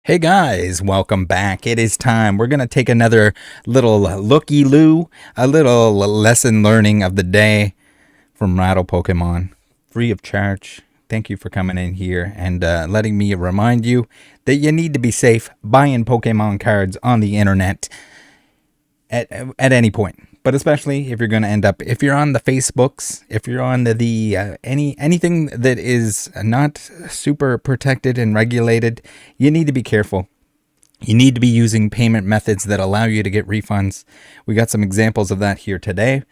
Hey guys, welcome back. It is time. We're going to take another little looky-loo, a little lesson learning of the day from Rattle Pokemon, free of charge. Thank you for coming in here and letting me remind you that you need to be safe buying Pokemon cards on the internet at any point. But especially if you're going to end up, if you're on the Facebooks, if you're on anything that is not super protected and regulated, you need to be careful. You need to be using payment methods that allow you to get refunds. We got some examples of that here today.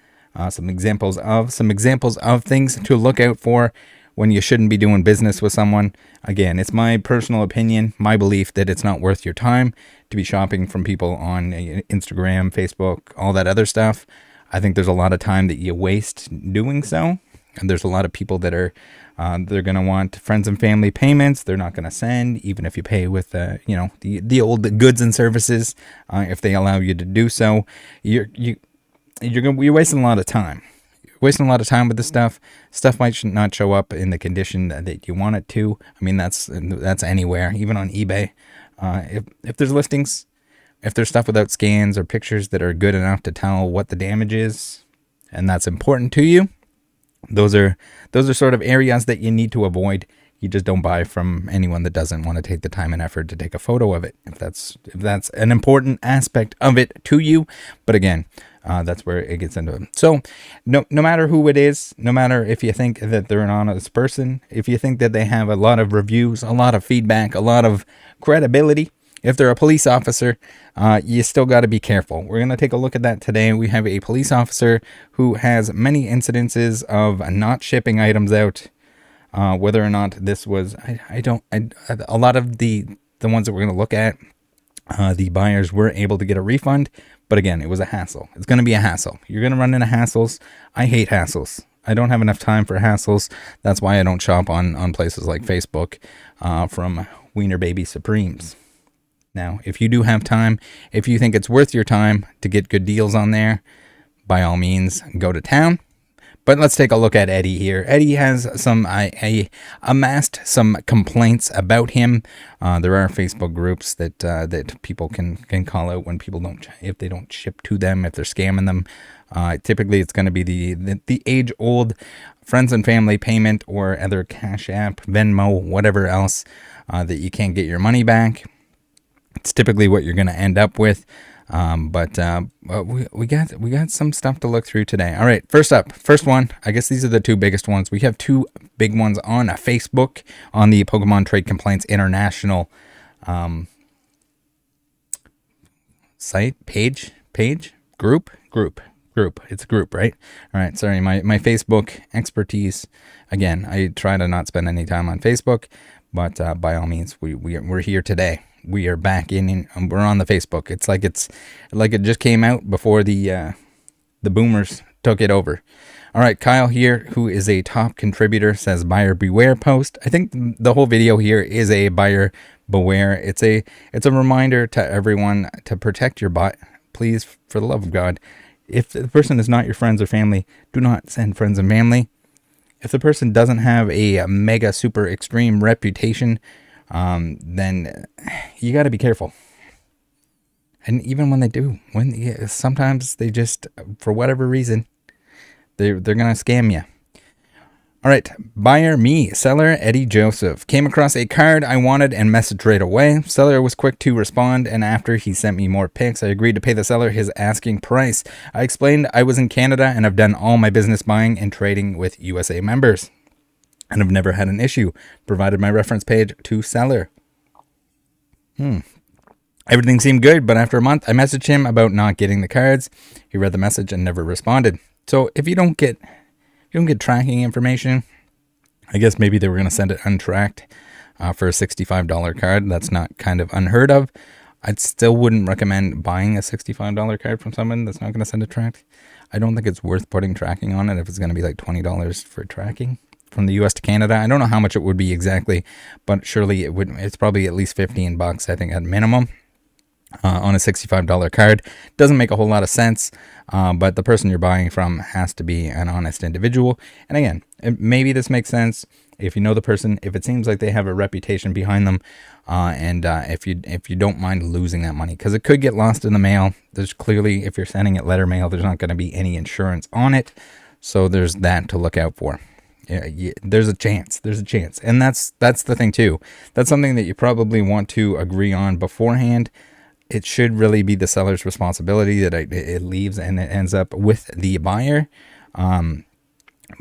Some examples of things to look out for when you shouldn't be doing business with someone. Again, it's my personal opinion, my belief that it's not worth your time to be shopping from people on Instagram, Facebook, all that other stuff. I think there's a lot of time that you waste doing so. And there's a lot of people that are, they're going to want friends and family payments. They're not going to send, even if you pay with, the old goods and services, if they allow you to do so. You're wasting a lot of time. Wasting a lot of time with this stuff. Stuff might not show up in the condition that you want it to. I mean, that's anywhere, even on eBay. If there's listings, if there's stuff without scans or pictures that are good enough to tell what the damage is, and that's important to you, those are sort of areas that you need to avoid. You just don't buy from anyone that doesn't want to take the time and effort to take a photo of it, if that's an important aspect of it to you. But again, that's where it gets into it. So no matter who it is, no matter if you think that they're an honest person, if you think that they have a lot of reviews, a lot of feedback, a lot of credibility, if they're a police officer, you still got to be careful. We're going to take a look at that today. We have a police officer who has many incidences of not shipping items out. Whether or not this was, a lot of the ones that we're going to look at, the buyers were able to get a refund. But again, it was a hassle. It's going to be a hassle. You're going to run into hassles. I hate hassles. I don't have enough time for hassles. That's why I don't shop on places like Facebook from Wiener Baby Supremes. Now, if you do have time, if you think it's worth your time to get good deals on there, by all means, go to town. But let's take a look at Eddie here. Eddie has amassed some complaints about him. There are Facebook groups that people can call out when people if they don't ship to them, if they're scamming them. Typically, it's going to be the age-old friends and family payment or other Cash App, Venmo, whatever else that you can't get your money back. It's typically what you're going to end up with. But we got some stuff to look through today. All right, first one. I guess these are the two biggest ones. We have two big ones on Facebook on the Pokemon Trade Complaints International site page group. It's a group, right? All right. Sorry, my Facebook expertise. Again, I try to not spend any time on Facebook, but by all means, we're here today. We are back in we're on the Facebook. It's like it just came out before the boomers took it over. All right, Kyle here, who is a top contributor, says buyer beware post. I think the whole video here is a buyer beware. It's a reminder to everyone to protect your bot. Please, for the love of God, if the person is not your friends or family, do not send friends and family. If the person doesn't have a mega super extreme reputation, then you got to be careful. And even when they do, sometimes they just, for whatever reason, they're going to scam you. All right, buyer me, seller Eddie Joseph. Came across a card I wanted and messaged right away. Seller was quick to respond, and after he sent me more pics, I agreed to pay the seller his asking price. I explained I was in Canada and have done all my business buying and trading with USA members, and I've never had an issue. Provided my reference page to seller. Everything seemed good, but after a month, I messaged him about not getting the cards. He read the message and never responded. So if you don't get tracking information, I guess maybe they were going to send it untracked for a $65 card. That's not kind of unheard of. I still wouldn't recommend buying a $65 card from someone that's not going to send it tracked. I don't think it's worth putting tracking on it if it's going to be like $20 for tracking from the US to Canada. I don't know how much it would be exactly, but surely it's probably at least $15, I think, at minimum. on a $65 card. Doesn't make a whole lot of sense, but the person you're buying from has to be an honest individual. And again, maybe this makes sense if you know the person, if it seems like they have a reputation behind them, and if you don't mind losing that money, because it could get lost in the mail. There's clearly, if you're sending it letter mail, there's not going to be any insurance on it, so there's that to look out for. Yeah, there's a chance, and that's the thing too. That's something that you probably want to agree on beforehand. It should really be the seller's responsibility that it leaves and it ends up with the buyer.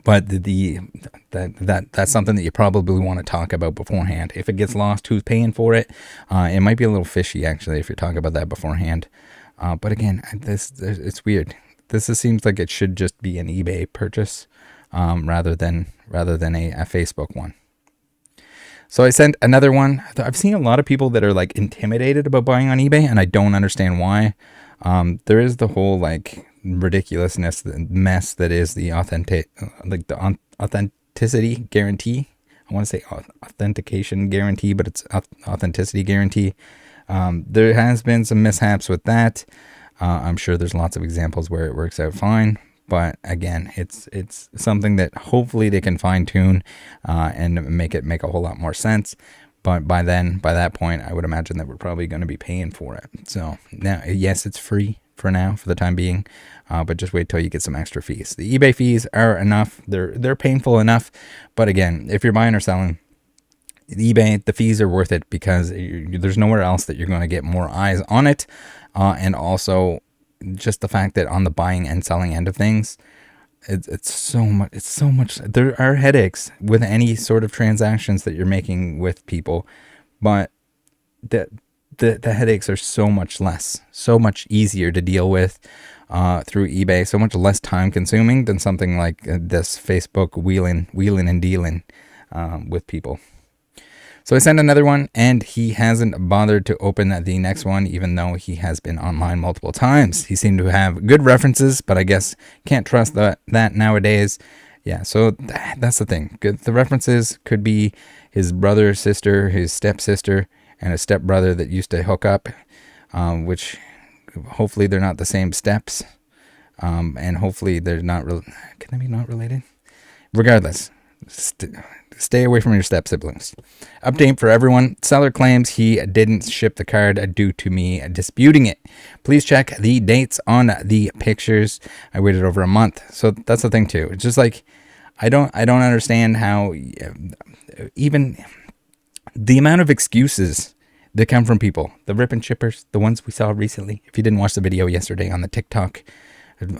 But that's something that you probably want to talk about beforehand. If it gets lost, who's paying for it? It might be a little fishy actually if you're talking about that beforehand. But again, it's weird. This seems like it should just be an eBay purchase, rather than a Facebook one. So I sent another one. I've seen a lot of people that are like intimidated about buying on eBay, and I don't understand why. There is the whole like ridiculousness, the mess that is the authenticity guarantee. I want to say authentication guarantee, but it's authenticity guarantee. There has been some mishaps with that. I'm sure there's lots of examples where it works out fine. But again, it's something that hopefully they can fine tune and make a whole lot more sense. But by that point, I would imagine that we're probably going to be paying for it. So now, yes, it's free for now, for the time being, but just wait till you get some extra fees. The eBay fees are enough; they're painful enough. But again, if you're buying or selling, eBay, the fees are worth it because there's nowhere else that you're going to get more eyes on it, and also just the fact that on the buying and selling end of things, it's so much. There are headaches with any sort of transactions that you're making with people, but the headaches are so much less, so much easier to deal with through eBay, so much less time consuming than something like this Facebook wheeling and dealing with people. So I sent another one, and he hasn't bothered to open the next one, even though he has been online multiple times. He seemed to have good references, but I guess can't trust that nowadays. Yeah, so that's the thing. The references could be his brother, sister, his stepsister, and a stepbrother that used to hook up, which hopefully they're not the same steps, and hopefully they're not. Can they be not related? Regardless. Stay away from your step siblings. Update for everyone. Seller claims he didn't ship the card due to me disputing it. Please check the dates on the pictures. I waited over a month. So that's the thing too. It's just like, I don't understand how even the amount of excuses that come from people, the rip and chippers, the ones we saw recently. If you didn't watch the video yesterday on the TikTok,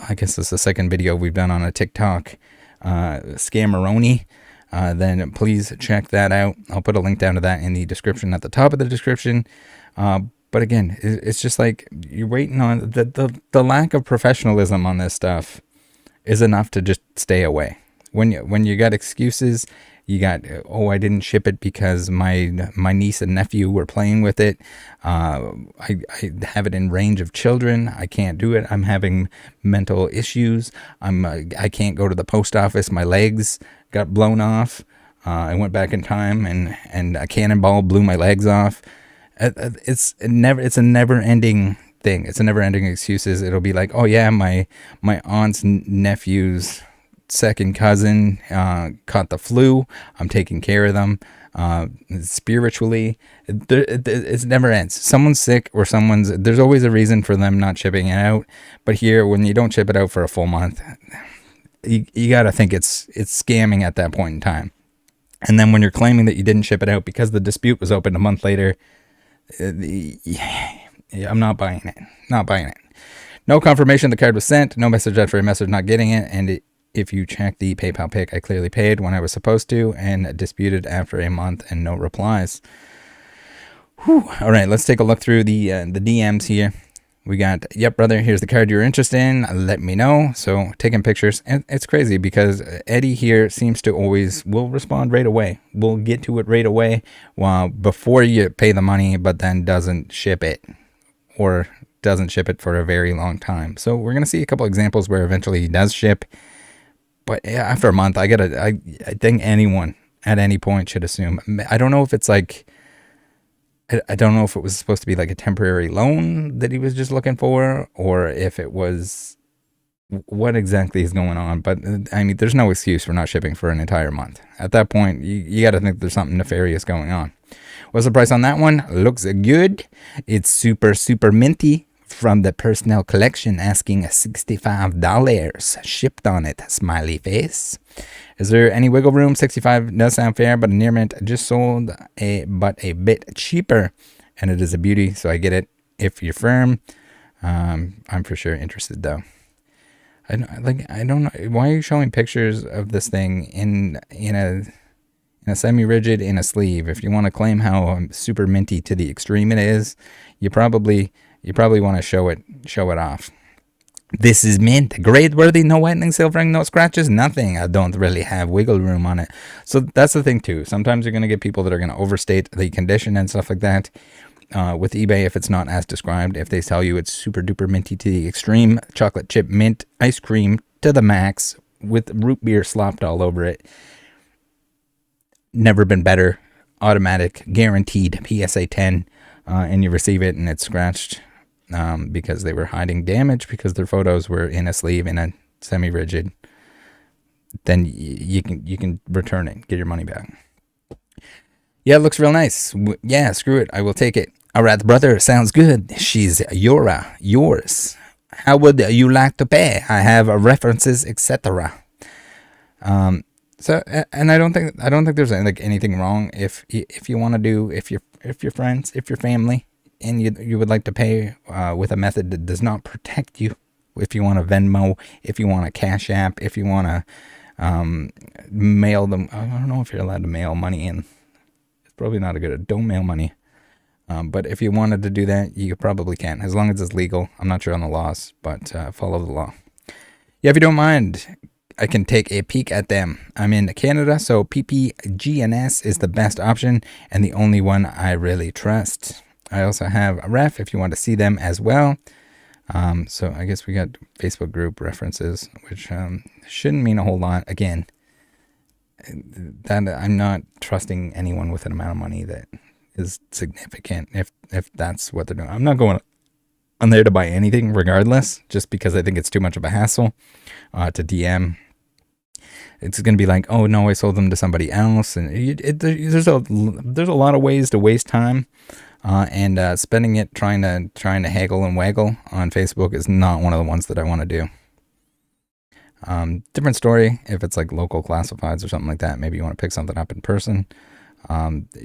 I guess this is the second video we've done on a TikTok scammeroni, then please check that out. I'll put a link down to that in the description at the top of the description. But again, it's just like you're waiting on the lack of professionalism on this stuff is enough to just stay away. When you got excuses, you got, oh, I didn't ship it because my niece and nephew were playing with it. I have it in range of children. I can't do it. I'm having mental issues. I can't go to the post office. My legs got blown off. I went back in time and a cannonball blew my legs off. It's a never ending thing. It's a never ending excuses. It'll be like, oh yeah, my aunt's nephew's second cousin caught the flu. I'm taking care of them spiritually. It never ends. Someone's sick or there's always a reason for them not shipping it out. But here, when you don't ship it out for a full month, you gotta think it's scamming at that point in time. And then when you're claiming that you didn't ship it out because the dispute was opened a month later, I'm not buying it. Not buying it. No confirmation the card was sent. No message after a message not getting it. And if you check the PayPal pic, I clearly paid when I was supposed to and disputed after a month and no replies. Whew. All right, let's take a look through the DMs here. We got, yep, brother, here's the card you're interested in. Let me know. So taking pictures. And it's crazy because Eddie here seems to will respond right away. We'll get to it right away before you pay the money, but then doesn't ship it or doesn't ship it for a very long time. So we're going to see a couple examples where eventually he does ship. But yeah, after a month, I think anyone at any point should assume. I don't know if it's like I don't know if it was supposed to be like a temporary loan that he was just looking for, or if it was what exactly is going on. But I mean, there's no excuse for not shipping for an entire month. At that point, you got to think there's something nefarious going on. What's the price on that one? Looks good. It's super minty from the personnel collection, asking $65 shipped on it. Smiley face. Is there any wiggle room? 65 does sound fair, but a near mint just sold but a bit cheaper, and it is a beauty, so I get it. If you're firm, I'm for sure interested though. I don't know why are you showing pictures of this thing in a semi-rigid in a sleeve. If you want to claim how super minty to the extreme it is, you probably want to show it off. This is mint, grade worthy, no whitening, silvering, no scratches, nothing. I don't really have wiggle room on it. So that's the thing too. Sometimes you're going to get people that are going to overstate the condition and stuff like that. With eBay, if it's not as described, if they tell you it's super duper minty to the extreme, chocolate chip mint ice cream to the max with root beer slopped all over it, never been better, automatic, guaranteed, PSA 10, and you receive it and it's scratched because they were hiding damage because their photos were in a sleeve in a semi-rigid, then you can return it, get your money back. Yeah, it looks real nice. Yeah, screw it, I will take it. All right, brother, sounds good. She's yours. How would you like to pay? I have references, etc. So, and I don't think there's like anything wrong if you want to do, if you're friends, if you're family, and you would like to pay with a method that does not protect you. If you want to Venmo, if you want to Cash App, if you want to mail them. I don't know if you're allowed to mail money in. It's probably not a good. Don't mail money. But if you wanted to do that, you probably can, as long as it's legal. I'm not sure on the laws, but follow the law. Yeah, if you don't mind, I can take a peek at them. I'm in Canada, so PPGNS is the best option and the only one I really trust. I also have a ref if you want to see them as well. So I guess we got Facebook group references, which shouldn't mean a whole lot. Again, that I'm not trusting anyone with an amount of money that is significant if that's what they're doing. I'm not going on there to buy anything regardless, just because I think it's too much of a hassle to DM. It's going to be like, oh no, I sold them to somebody else, and there's a lot of ways to waste time, and spending it trying to haggle and waggle on Facebook is not one of the ones that I want to do. Different story if it's like local classifieds or something like that. Maybe you want to pick something up in person.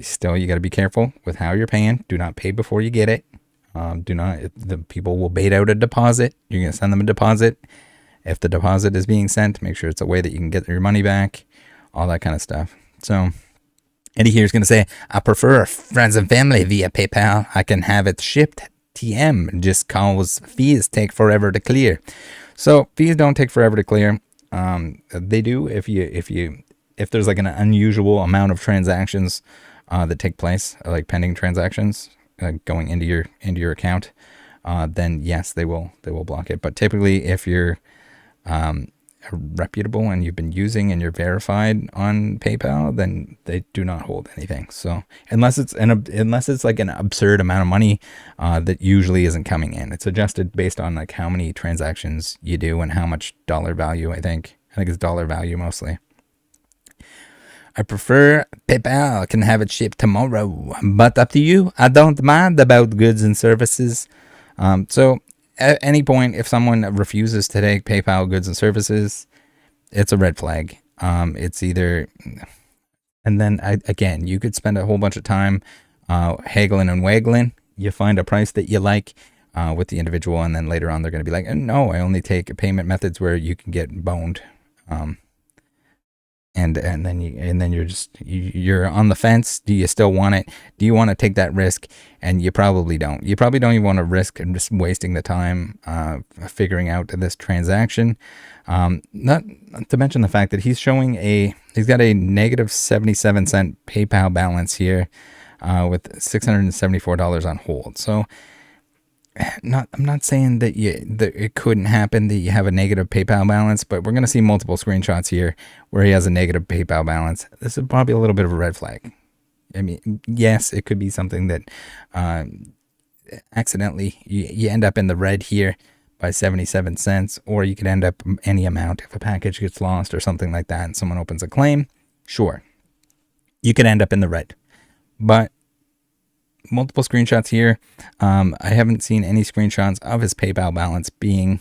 Still, you got to be careful with how you're paying. Do not pay before you get it. The people will bait out a deposit. You're going to send them a deposit. If the deposit is being sent, make sure it's a way that you can get your money back, all that kind of stuff. So Eddie here is going to say, I prefer friends and family via PayPal. I can have it shipped TM just cause fees take forever to clear. So fees don't take forever to clear. They do if there's like an unusual amount of transactions that take place, like pending transactions going into your account, then yes, they will block it. But typically, if you're reputable and you've been using and you're verified on PayPal, then they do not hold anything. So unless it's like an absurd amount of money that usually isn't coming in, it's adjusted based on like how many transactions you do and how much dollar value. I think it's dollar value mostly. I prefer PayPal. Can have it shipped tomorrow, but up to you. I don't mind about goods and services. So at any point, if someone refuses to take PayPal goods and services, it's a red flag. It's either, and then again, you could spend a whole bunch of time haggling and waggling. You find a price that you like with the individual, and then later on they're going to be like, no, I only take payment methods where you can get boned. And then you're on the fence. Do you still want it? Do you want to take that risk? And you probably don't. You probably don't even want to risk just wasting the time figuring out this transaction. Not to mention the fact that he's got a negative 77 cent PayPal balance here with $674 on hold. So I'm not saying that it couldn't happen that you have a negative PayPal balance, but we're going to see multiple screenshots here where he has a negative PayPal balance. This is probably a little bit of a red flag. I mean, yes, it could be something that accidentally you end up in the red here by 77 cents, or you could end up any amount if a package gets lost or something like that and someone opens a claim. Sure, you could end up in the red. But multiple screenshots here. I haven't seen any screenshots of his PayPal balance being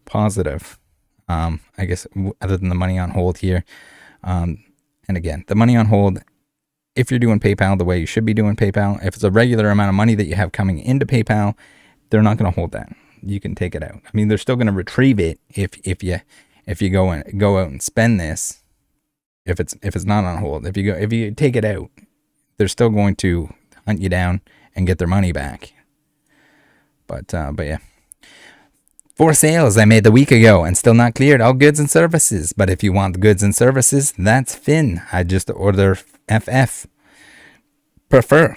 positive. I guess other than the money on hold here. And again, the money on hold, if you're doing PayPal the way you should be doing PayPal, if it's a regular amount of money that you have coming into PayPal, they're not going to hold that. You can take it out. I mean, they're still going to retrieve it if you go out and spend this. If it's not on hold, if you take it out, they're still going to hunt you down and get their money back. But yeah. 4 sales I made a week ago and still not cleared all goods and services. But if you want the goods and services, that's Finn. I just order FF. Prefer.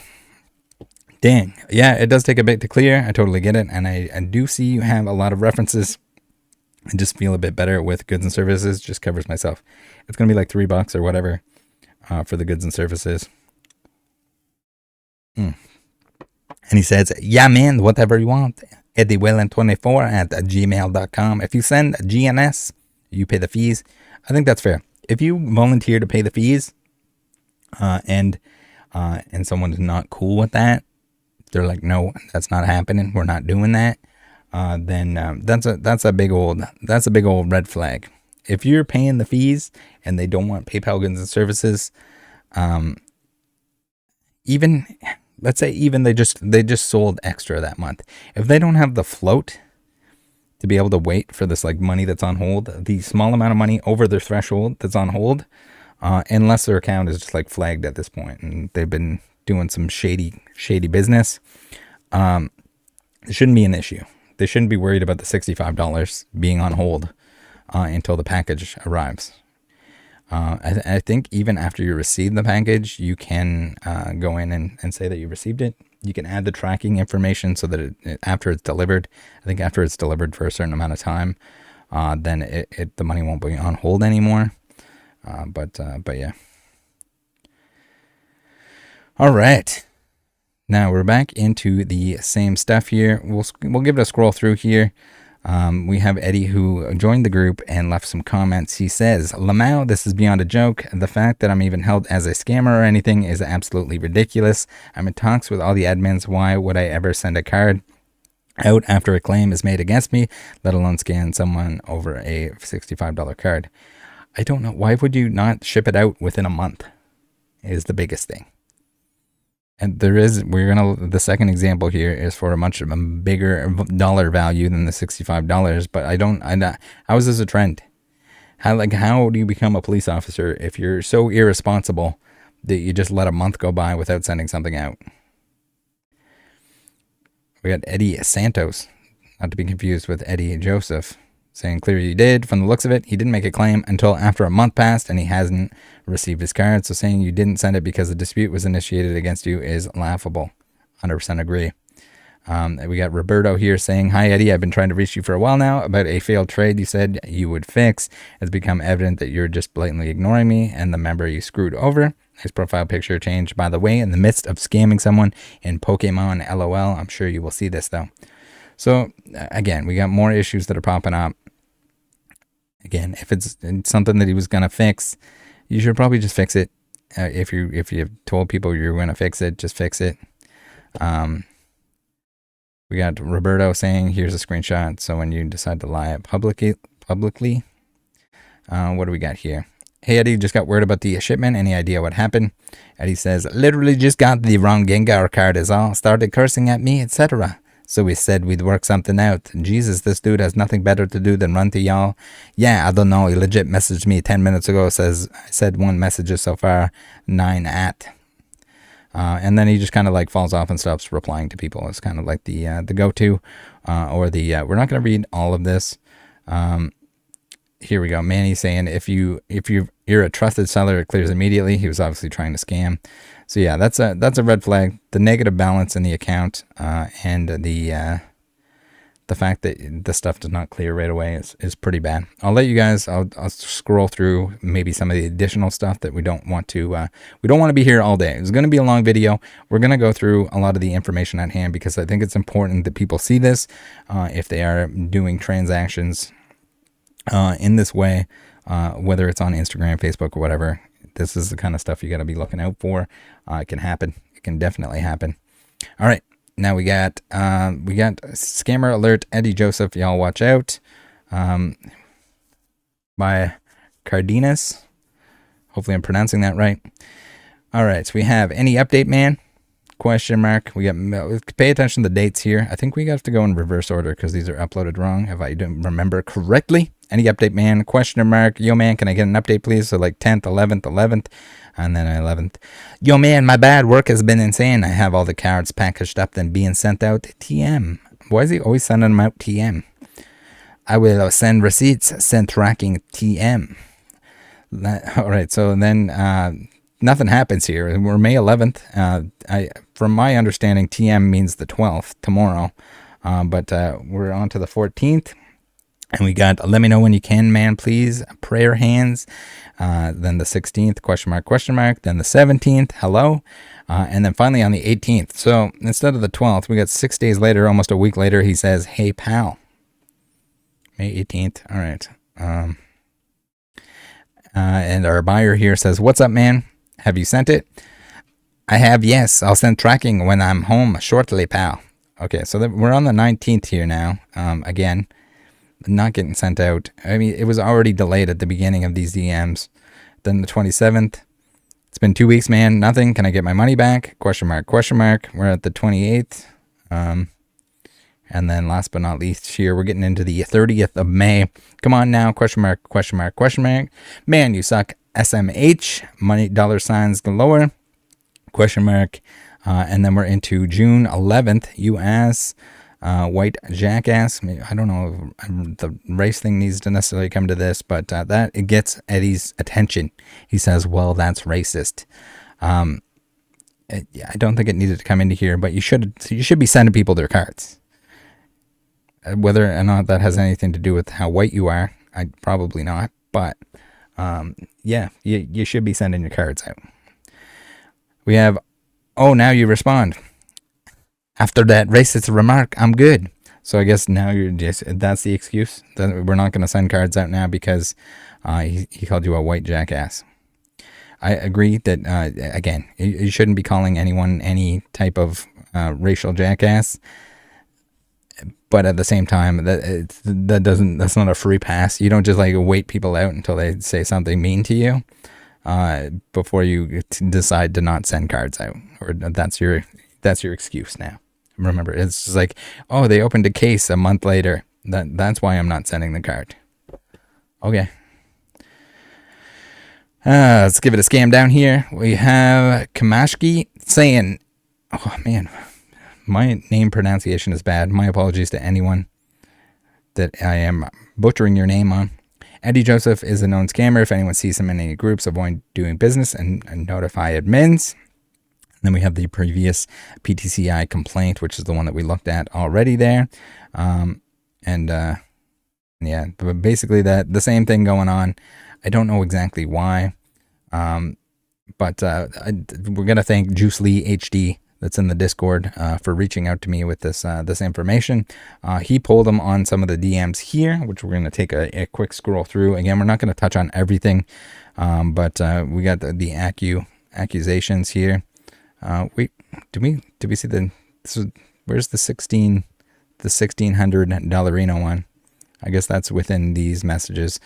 Dang. Yeah, it does take a bit to clear. I totally get it. And I do see you have a lot of references. I just feel a bit better with goods and services. Just covers myself. It's going to be like $3 or whatever for the goods and services. And he says, yeah, man, whatever you want. EddieWhalen24@gmail.com. If you send GNS, you pay the fees. I think that's fair. If you volunteer to pay the fees, and someone's not cool with that, they're like, no, that's not happening. We're not doing that. Then that's a big old red flag. If you're paying the fees and they don't want PayPal goods and services, let's say they just sold extra that month. If they don't have the float to be able to wait for this like money that's on hold, the small amount of money over their threshold that's on hold, unless their account is just like flagged at this point and they've been doing some shady business, it shouldn't be an issue. They shouldn't be worried about the $65 being on hold until the package arrives. I think even after you receive the package, you can go in and say that you received it. You can add the tracking information so that after it's delivered, I think after it's delivered for a certain amount of time, then the money won't be on hold anymore. But yeah. All right. Now we're back into the same stuff here. We'll give it a scroll through here. We have Eddie who joined the group and left some comments. He says, Lamau, this is beyond a joke. The fact that I'm even held as a scammer or anything is absolutely ridiculous. I'm in talks with all the admins. Why would I ever send a card out after a claim is made against me, let alone scan someone over a $65 card? I don't know. Why would you not ship it out within a month is the biggest thing. And the second example here is for a much bigger dollar value than the $65. But how is this a trend? How do you become a police officer if you're so irresponsible that you just let a month go by without sending something out? We got Eddie Santos, not to be confused with Eddie Joseph, saying clearly he did. From the looks of it, he didn't make a claim until after a month passed and he hasn't received his card. So saying you didn't send it because a dispute was initiated against you is laughable. 100% agree. We got Roberto here saying, hi Eddie, I've been trying to reach you for a while now about a failed trade you said you would fix. It's become evident that you're just blatantly ignoring me and the member you screwed over. Nice profile picture change, by the way, in the midst of scamming someone in Pokemon LOL. I'm sure you will see this though. So again, we got more issues that are popping up. Again, if it's something that he was going to fix, you should probably just fix it. If you've told people you're going to fix it, just fix it. We got Roberto saying, here's a screenshot. So when you decide to lie publicly, what do we got here? Hey Eddie, just got word about the shipment. Any idea what happened? Eddie says, literally just got the wrong Gengar card is all. Started cursing at me, etc. So we said we'd work something out. Jesus, this dude has nothing better to do than run to y'all. Yeah, I don't know. He legit messaged me 10 minutes ago. I said 1 messages so far, 9 at. And then he just kind of like falls off and stops replying to people. It's kind of like the go-to or the we're not going to read all of this. Here we go. Manny saying if you're a trusted seller, it clears immediately. He was obviously trying to scam. So yeah, that's a red flag. The negative balance in the account and the the fact that the stuff does not clear right away is pretty bad. I'll let you guys, I'll scroll through maybe some of the additional stuff that we don't want to be here all day. It's going to be a long video. We're going to go through a lot of the information at hand because I think it's important that people see this if they are doing transactions in this way, whether it's on Instagram, Facebook, or whatever. This is the kind of stuff you got to be looking out for. It can happen. It can definitely happen. All right. Now we got scammer alert, Eddie Joseph. Y'all watch out. By Cardenas. Hopefully I'm pronouncing that right. All right. So we have any update, man? Question mark. We got, pay attention to the dates here. I think we have to go in reverse order because these are uploaded wrong, if I don't remember correctly. Any update, man? Question mark. Yo, man, can I get an update, please? So like 10th, 11th, and then 11th. Yo, man, my bad. Work has been insane. I have all the cards packaged up, then being sent out TM. Why is he always sending them out TM? I will send receipts, send tracking TM. All right, so then nothing happens here. We're May 11th. From my understanding, TM means the 12th, tomorrow. But we're on to the 14th. And we got, let me know when you can, man, please. Prayer hands. Then the 16th, question mark. Then the 17th, hello. And then finally on the 18th. So instead of the 12th, we got 6 days later, almost a week later, he says, hey, pal. May 18th. All right. And our buyer here says, what's up, man? Have you sent it? I have, yes. I'll send tracking when I'm home shortly, pal. Okay, so we're on the 19th here now. Again. Not getting sent out. I mean, it was already delayed at the beginning of these DMs. Then the 27th. It's been 2 weeks, man. Nothing. Can I get my money back? Question mark. We're at the 28th. And then last but not least here, we're getting into the 30th of May. Come on now. Question mark. Man, you suck. SMH. Money dollar signs galore. Question mark. And then we're into June 11th. US. White jackass. I don't know if the race thing needs to necessarily come to this, but that it gets Eddie's attention. He says, well, that's racist. I don't think it needed to come into here, but you should be sending people their cards. Whether or not that has anything to do with how white you are, probably not, but yeah, you should be sending your cards out. We have, oh, now you respond. After that racist remark, I'm good. So I guess now that's the excuse. That we're not going to send cards out now because he called you a white jackass. I agree that, again, you shouldn't be calling anyone any type of racial jackass. But at the same time, that's not a free pass. You don't just like wait people out until they say something mean to you before you decide to not send cards out. Or that's your excuse now. Remember, it's just like, oh, they opened a case a month later. That's why I'm not sending the card. Okay. Let's give it a scam down here. We have Kamashki saying, oh, man, my name pronunciation is bad. My apologies to anyone that I am butchering your name on. Eddie Joseph is a known scammer. If anyone sees him in any groups, avoid doing business and notify admins. Then we have the previous PTCI complaint, which is the one that we looked at already there. Yeah, but basically the same thing going on. I don't know exactly why. But we're going to thank Juice Lee HD that's in the Discord for reaching out to me with this information. He pulled them on some of the DMs here, which we're going to take a quick scroll through. Again, we're not going to touch on everything, but we got the accusations here. Wait, did we see where's the $1,600 Dollarino one? I guess that's within these messages.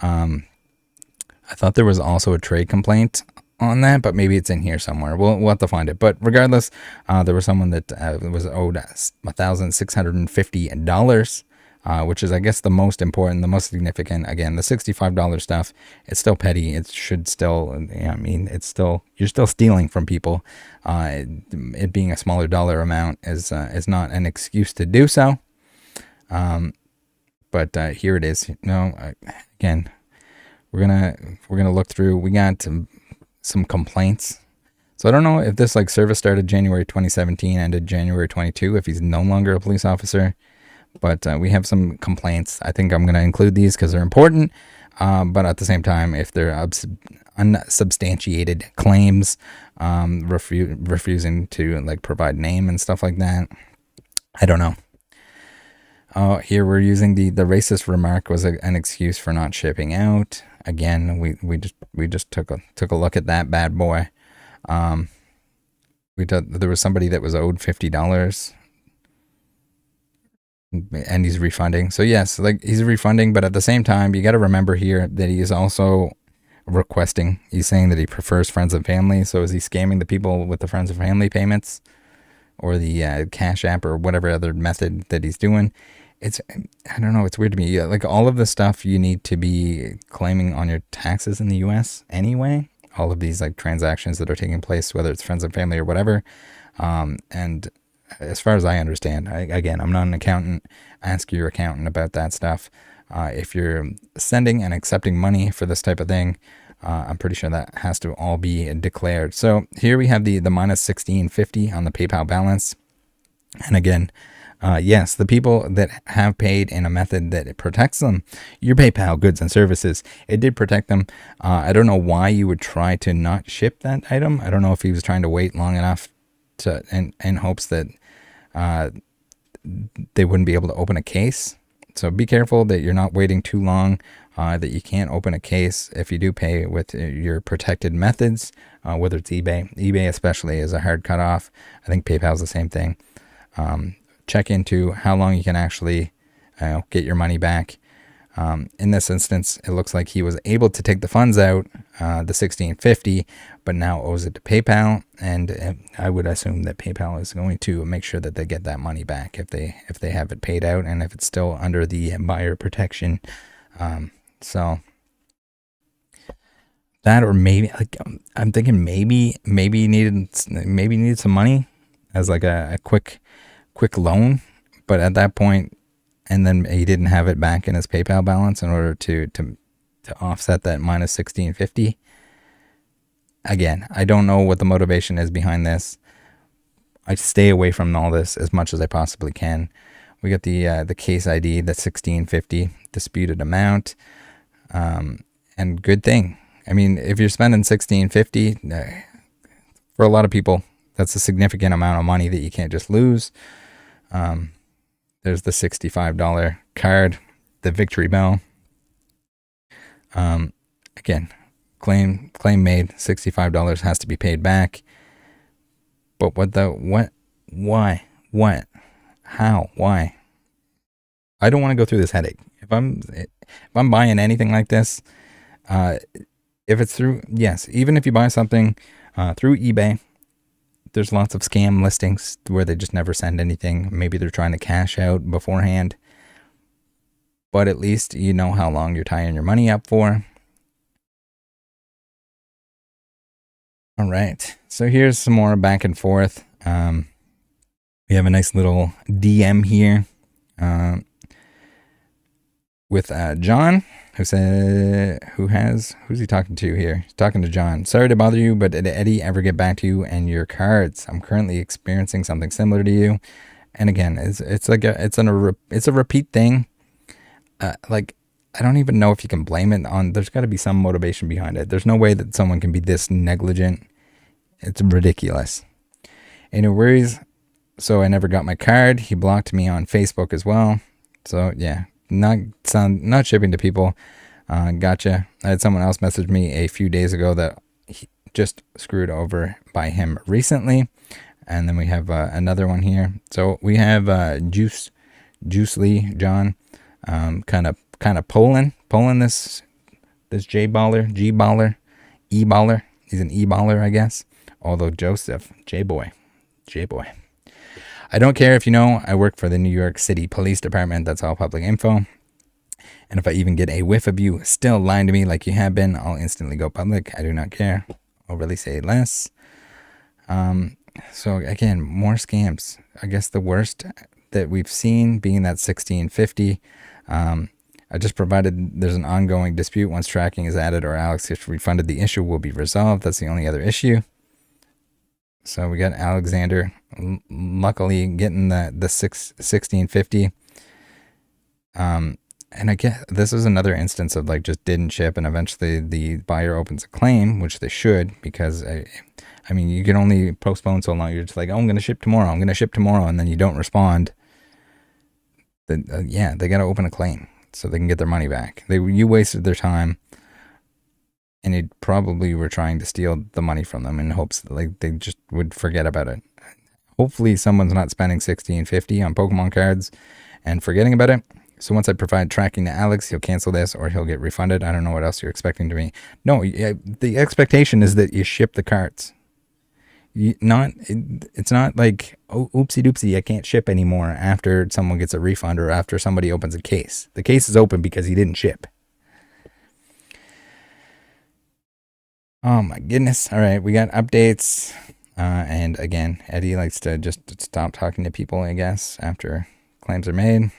I thought there was also a trade complaint on that, but maybe it's in here somewhere. We'll have to find it. But regardless, there was someone that was owed $1,650, which is, I guess, the most important, the most significant. Again, the $65 stuff, it's still petty. It should still, I mean, it's still, you're still stealing from people. It being a smaller dollar amount is not an excuse to do so. But here it is. Again, we're gonna look through. We got some complaints. So I don't know if this service started January 2017, ended January 22, if he's no longer a police officer. But we have some complaints. I think I'm going to include these because they're important. But at the same time, if they're unsubstantiated claims, refusing to like provide name and stuff like that, I don't know. Here we're using the racist remark was an excuse for not shipping out. Again, we just took a look at that bad boy. There was somebody that was owed $50. And he's refunding. So yes, like he's refunding, but at the same time, you got to remember here that he is also requesting. He's saying that he prefers friends and family. So is he scamming the people with the friends and family payments, or the Cash App, or whatever other method that he's doing? I don't know. It's weird to me. Like all of the stuff you need to be claiming on your taxes in the U.S. anyway. All of these like transactions that are taking place, whether it's friends and family or whatever, and as far as I understand, again, I'm not an accountant. Ask your accountant about that stuff. If you're sending and accepting money for this type of thing, I'm pretty sure that has to all be declared. So here we have the minus 1650 on the PayPal balance. And again, yes, the people that have paid in a method that it protects them, your PayPal goods and services, it did protect them. I don't know why you would try to not ship that item. I don't know if he was trying to wait long enough in hopes that they wouldn't be able to open a case. So be careful that you're not waiting too long, that you can't open a case if you do pay with your protected methods, whether it's eBay. eBay especially is a hard cutoff. I think PayPal's the same thing. Check into how long you can actually get your money back. In this instance, it looks like he was able to take the funds out, the $16.50, but now owes it to PayPal, and I would assume that PayPal is going to make sure that they get that money back if they have it paid out, and if it's still under the buyer protection. So that, or maybe like I'm thinking maybe he needed some money as like a quick loan, but at that point. And then he didn't have it back in his PayPal balance in order to offset that minus 1650. Again, I don't know what the motivation is behind this. I stay away from all this as much as I possibly can. We got the case ID, the 1650 disputed amount, and good thing. I mean, if you're spending 1650, for a lot of people, that's a significant amount of money that you can't just lose. There's the $65 card, the Victory Bell. Again, claim made, $65 has to be paid back. But why? How? Why? I don't want to go through this headache. If I'm buying anything like this, if it's through, yes, even if you buy something through eBay, there's lots of scam listings where they just never send anything. Maybe they're trying to cash out beforehand. But at least you know how long you're tying your money up for. All right. So here's some more back and forth. We have a nice little DM here with John, who's he talking to here? He's talking to John. Sorry to bother you, but did Eddie ever get back to you and your cards? I'm currently experiencing something similar to you. And again, it's a repeat thing. Like, I don't even know if you can blame it on, there's got to be some motivation behind it. There's no way that someone can be this negligent. It's ridiculous. And no worries. So I never got my card. He blocked me on Facebook as well. So yeah, not shipping to people. Gotcha. I had someone else message me a few days ago that he just screwed over by him recently. And then we have another one here. So we have Juice Lee John, kind of pulling this G-baller. He's an E-baller, I guess. Although Joseph, J-boy. I don't care if you know, I work for the New York City Police Department. That's all public info. And if I even get a whiff of you still lying to me like you have been, I'll instantly go public. I do not care. I'll really say less. So again, more scams. I guess the worst that we've seen being that 1650. I just provided there's an ongoing dispute. Once tracking is added or Alex gets refunded, the issue will be resolved. That's the only other issue. So we got Alexander luckily getting the 1650. And I guess this is another instance of like just didn't ship, and eventually the buyer opens a claim, which they should, because I mean, you can only postpone so long. You're just like, oh, I'm going to ship tomorrow. I'm going to ship tomorrow. And then you don't respond. Then, yeah, they got to open a claim so they can get their money back. You wasted their time, and you probably were trying to steal the money from them in hopes that like they just would forget about it. Hopefully someone's not spending $16.50 on Pokemon cards and forgetting about it. So once I provide tracking to Alex, he'll cancel this or he'll get refunded. I don't know what else you're expecting to me. No, the expectation is that you ship the cards. It's not like, oh, oopsie doopsie, I can't ship anymore after someone gets a refund or after somebody opens a case. The case is open because he didn't ship. Oh my goodness. All right, we got updates. And again, Eddie likes to just stop talking to people, I guess, after claims are made.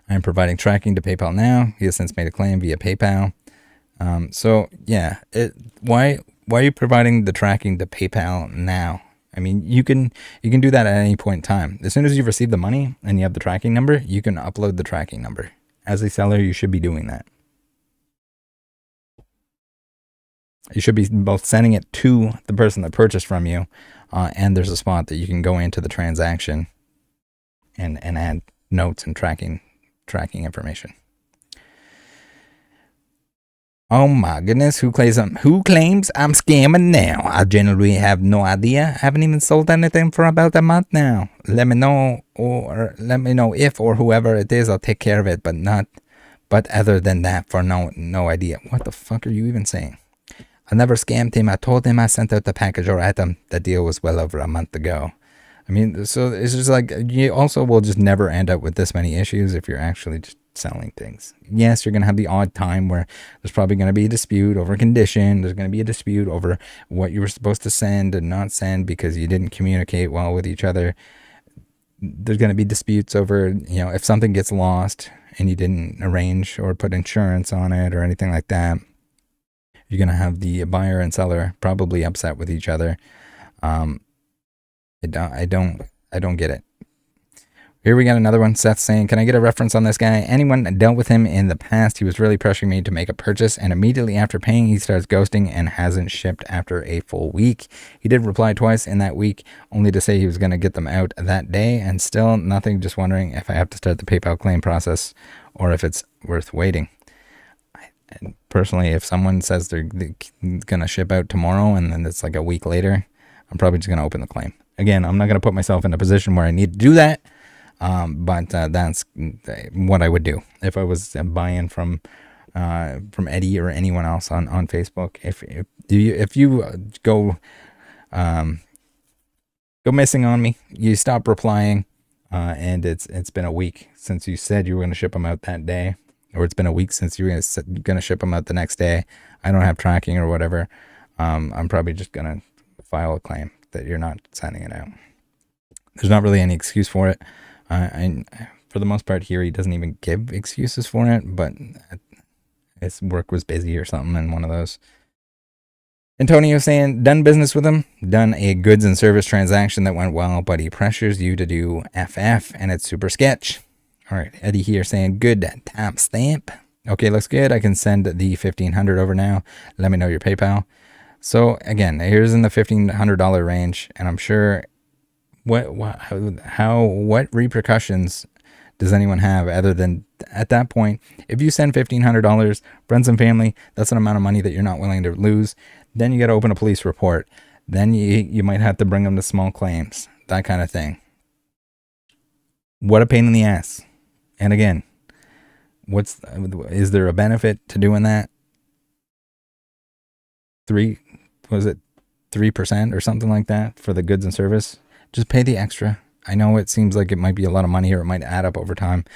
I'm providing tracking to PayPal now. He has since made a claim via PayPal. So yeah, why are you providing the tracking to PayPal now? I mean, you can do that at any point in time. As soon as you've received the money and you have the tracking number, you can upload the tracking number. As a seller, you should be doing that. You should be both sending it to the person that purchased from you, and there's a spot that you can go into the transaction and add notes and tracking information. Oh my goodness, who claims I'm scamming now? I generally have no idea. I haven't even sold anything for about a month now. Let me know if or whoever it is, I'll take care of it, but other than that, for no idea. What the fuck are you even saying? I never scammed him. I told him I sent out the package or item. The deal was well over a month ago. I mean, so it's just like, you also will just never end up with this many issues if you're actually just selling things. Yes, you're going to have the odd time where there's probably going to be a dispute over condition. There's going to be a dispute over what you were supposed to send and not send because you didn't communicate well with each other. There's going to be disputes over, if something gets lost and you didn't arrange or put insurance on it or anything like that. You're going to have the buyer and seller probably upset with each other. I don't get it. Here we got another one. Seth saying, can I get a reference on this guy? Anyone dealt with him in the past? He was really pressuring me to make a purchase, and immediately after paying, he starts ghosting and hasn't shipped after a full week. He did reply twice in that week, only to say he was going to get them out that day, and still nothing. Just wondering if I have to start the PayPal claim process or if it's worth waiting. And personally, if someone says they're going to ship out tomorrow and then it's like a week later, I'm probably just going to open the claim. Again, I'm not going to put myself in a position where I need to do that, but that's what I would do if I was buying from Eddie or anyone else on Facebook. If you go missing on me, you stop replying, and it's been a week since you said you were going to ship them out that day. Or it's been a week since you're going to ship them out the next day. I don't have tracking or whatever. I'm probably just going to file a claim that you're not sending it out. There's not really any excuse for it. For the most part here, he doesn't even give excuses for it, but his work was busy or something in one of those. Antonio saying, done business with him, done a goods and service transaction that went well, but he pressures you to do FF, and it's super sketch. All right, Eddie here saying, good time stamp. Okay, looks good. I can send the $1,500 over now. Let me know your PayPal. So again, here's in the $1,500 range, and I'm sure what repercussions does anyone have other than at that point, if you send $1,500, friends and family, that's an amount of money that you're not willing to lose. Then you got to open a police report. Then you might have to bring them to small claims, that kind of thing. What a pain in the ass. And again, is there a benefit to doing that? 3% or something like that for the goods and service? Just pay the extra. I know it seems like it might be a lot of money or it might add up over time,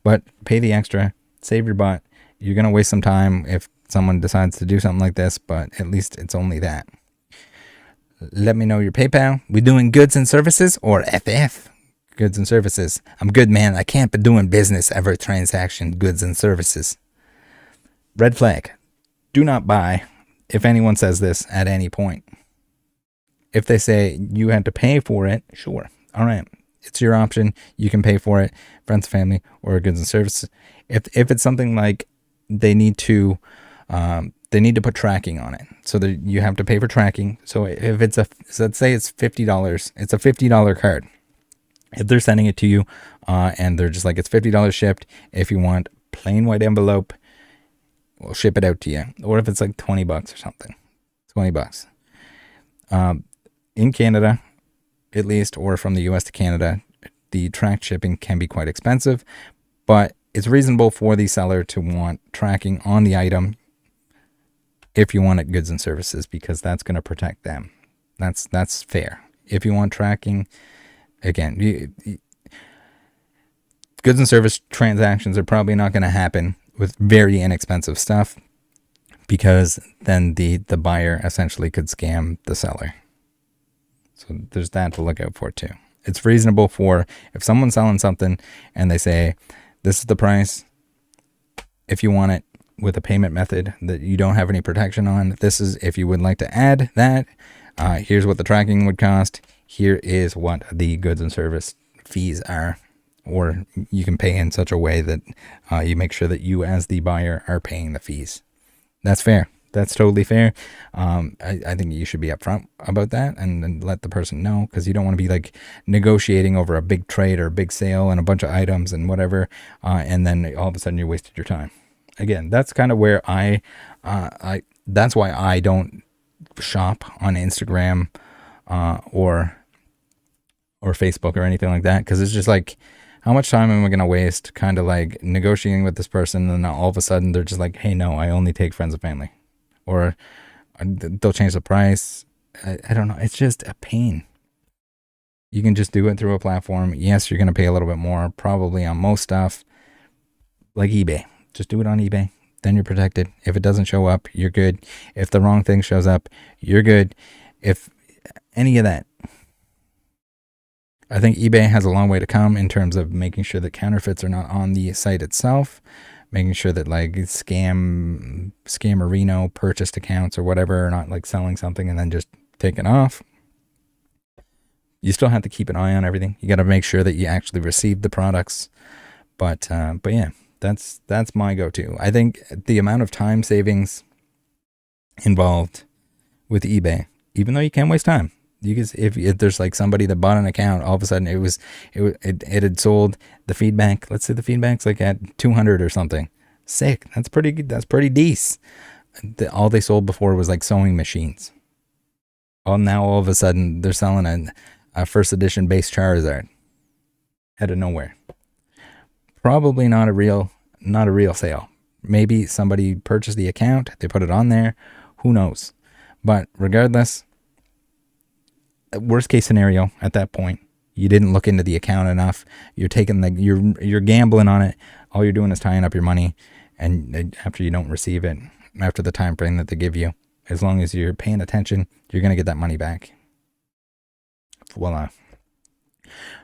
but pay the extra, save your butt. You're going to waste some time if someone decides to do something like this, but at least it's only that. Let me know your PayPal. We doing goods and services or FF? Goods and services. I'm good, man. I can't be doing business ever transaction goods and services. Red flag. Do not buy if anyone says this at any point. If they say you had to pay for it, sure. All right. It's your option. You can pay for it, friends, family, or goods and services. If it's something like they need to put tracking on it, so that you have to pay for tracking. So if it's let's say it's $50, it's a $50 card. If they're sending it to you, and they're just like, it's $50 shipped. If you want plain white envelope, we'll ship it out to you. Or if it's like $20 or something, $20. In Canada, at least, or from the US to Canada, the tracked shipping can be quite expensive, but it's reasonable for the seller to want tracking on the item if you want it goods and services, because that's going to protect them. That's fair. If you want tracking, again, goods and service transactions are probably not going to happen with very inexpensive stuff, because then the buyer essentially could scam the seller. So there's that to look out for too. It's reasonable for if someone's selling something and they say, this is the price, if you want it with a payment method that you don't have any protection on, this is, if you would like to add that, here's what the tracking would cost, here is what the goods and service fees are, or you can pay in such a way that you make sure that you as the buyer are paying the fees. That's fair. That's totally fair. I think you should be upfront about that and let the person know, because you don't want to be like negotiating over a big trade or a big sale and a bunch of items and whatever, and then all of a sudden you wasted your time. Again, that's kind of where that's why I don't shop on Instagram or Facebook or anything like that, because it's just like, how much time am I going to waste kind of like negotiating with this person, and then all of a sudden they're just like, hey, no, I only take friends and family. Or they'll change the price. I don't know. It's just a pain. You can just do it through a platform. Yes, you're going to pay a little bit more probably on most stuff, like eBay. Just do it on eBay. Then you're protected. If it doesn't show up, you're good. If the wrong thing shows up, you're good. If any of that. I think eBay has a long way to come in terms of making sure that counterfeits are not on the site itself, making sure that like scammerino purchased accounts or whatever are not like selling something and then just taking off. You still have to keep an eye on everything. You got to make sure that you actually receive the products. But yeah, that's my go-to. I think the amount of time savings involved with eBay, even though you can waste time. You can, if there's like somebody that bought an account, all of a sudden it had sold the feedback. Let's say the feedback's like at 200 or something. Sick. That's pretty good. That's pretty decent. All they sold before was like sewing machines. Now all of a sudden they're selling a first edition base Charizard out of nowhere. Probably not a real sale. Maybe somebody purchased the account, they put it on there. Who knows? But regardless, worst case scenario at that point, you didn't look into the account enough. You're taking you're gambling on it. All you're doing is tying up your money, and after you don't receive it, after the time frame that they give you, as long as you're paying attention, you're gonna get that money back. Voila.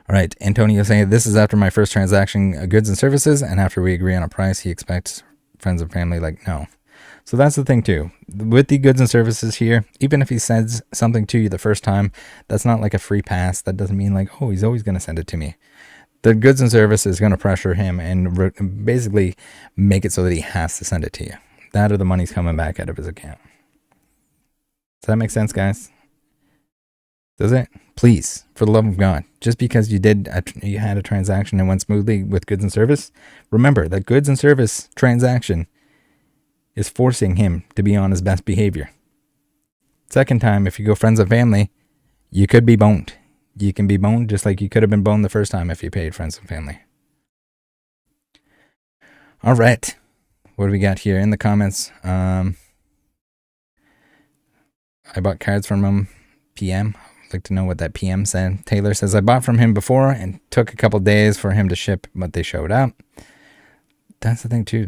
All right, Antonio saying, this is after my first transaction, goods and services, and after we agree on a price, he expects friends and family like, no. So that's the thing too. With the goods and services here, even if he sends something to you the first time, that's not like a free pass. That doesn't mean like, oh, he's always going to send it to me. The goods and services is going to pressure him and basically make it so that he has to send it to you. That or the money's coming back out of his account. Does that make sense, guys? Does it? Please, for the love of God, just because you had a transaction and went smoothly with goods and service, remember that goods and service transaction is forcing him to be on his best behavior. Second time, if you go friends and family, you could be boned. You can be boned just like you could have been boned the first time if you paid friends and family. All right. What do we got here in the comments? I bought cards from him. PM. I'd like to know what that PM said. Taylor says, I bought from him before and took a couple days for him to ship, but they showed up. That's the thing too.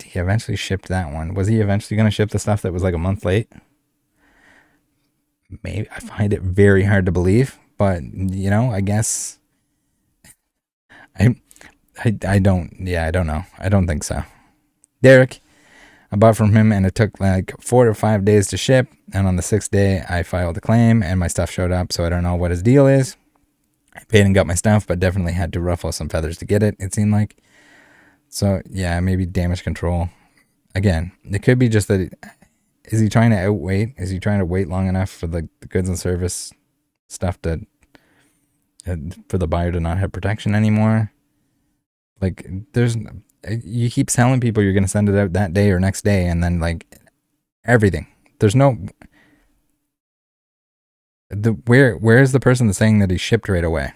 He eventually shipped that one. Was he eventually going to ship the stuff that was like a month late? Maybe. I find it very hard to believe, but you know, I guess I don't know. I don't think so. Derek, I bought from him and it took like 4 or 5 days to ship, and on the 6th day I filed a claim and my stuff showed up, so I don't know what his deal is. I paid and got my stuff, but definitely had to ruffle some feathers to get it, it seemed like. So, yeah, maybe damage control. Again, it could be just that, is he trying to outwait? Is he trying to wait long enough for the goods and service stuff to, for the buyer to not have protection anymore? Like, you keep telling people you're going to send it out that day or next day, and then, like, everything. There's no, where is the person that's saying that he shipped right away?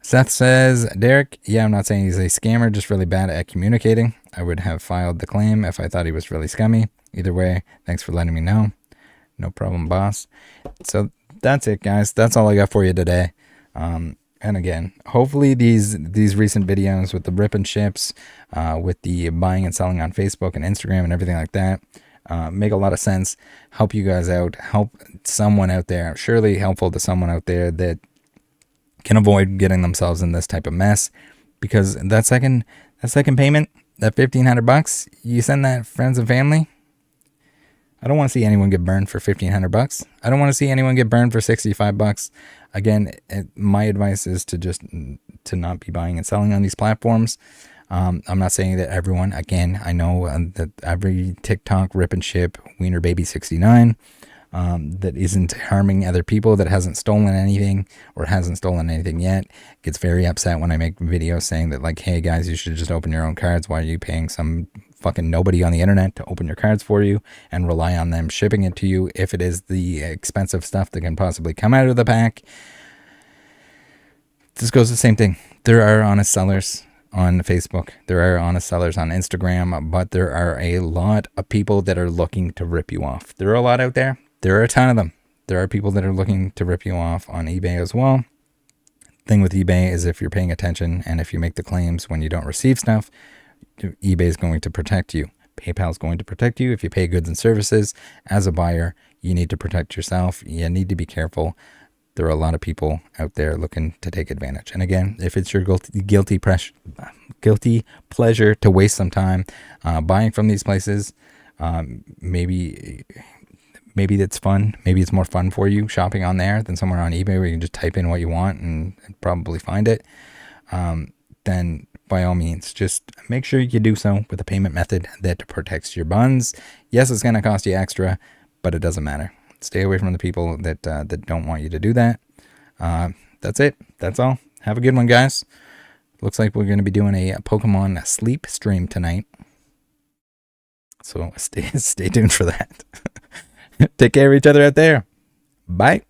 Seth says, Derek, yeah, I'm not saying he's a scammer, just really bad at communicating. I would have filed the claim if I thought he was really scummy. Either way, thanks for letting me know. No problem, boss. So that's it, guys. That's all I got for you today. And again, hopefully these recent videos with the rip and ships, with the buying and selling on Facebook and Instagram and everything like that, make a lot of sense. Help you guys out. Help someone out there. Surely helpful to someone out there that can avoid getting themselves in this type of mess, because that second payment, that $1,500, you send that friends and family. I don't want to see anyone get burned for $1,500. I don't want to see anyone get burned for $65. Again, my advice is to not be buying and selling on these platforms. I'm not saying that everyone. Again, I know that every TikTok rip and ship Wiener Baby 69. That isn't harming other people, that hasn't stolen anything or hasn't stolen anything yet, gets very upset when I make videos saying that, like, hey guys, you should just open your own cards. Why are you paying some fucking nobody on the internet to open your cards for you and rely on them shipping it to you if it is the expensive stuff that can possibly come out of the pack? This goes the same thing. There are honest sellers on Facebook. There are honest sellers on Instagram, but there are a lot of people that are looking to rip you off. There are a lot out there. There are a ton of them. There are people that are looking to rip you off on eBay as well. Thing with eBay is, if you're paying attention and if you make the claims when you don't receive stuff, eBay is going to protect you. PayPal is going to protect you. If you pay goods and services as a buyer, you need to protect yourself. You need to be careful. There are a lot of people out there looking to take advantage. And again, if it's your guilty pleasure to waste some time buying from these places, maybe that's fun. Maybe it's more fun for you shopping on there than somewhere on eBay where you can just type in what you want and probably find it. Then by all means, just make sure you do so with a payment method that protects your buns. Yes, it's going to cost you extra, but it doesn't matter. Stay away from the people that don't want you to do that. That's it. That's all. Have a good one, guys. Looks like we're going to be doing a Pokemon sleep stream tonight. So stay tuned for that. Take care of each other out there. Bye.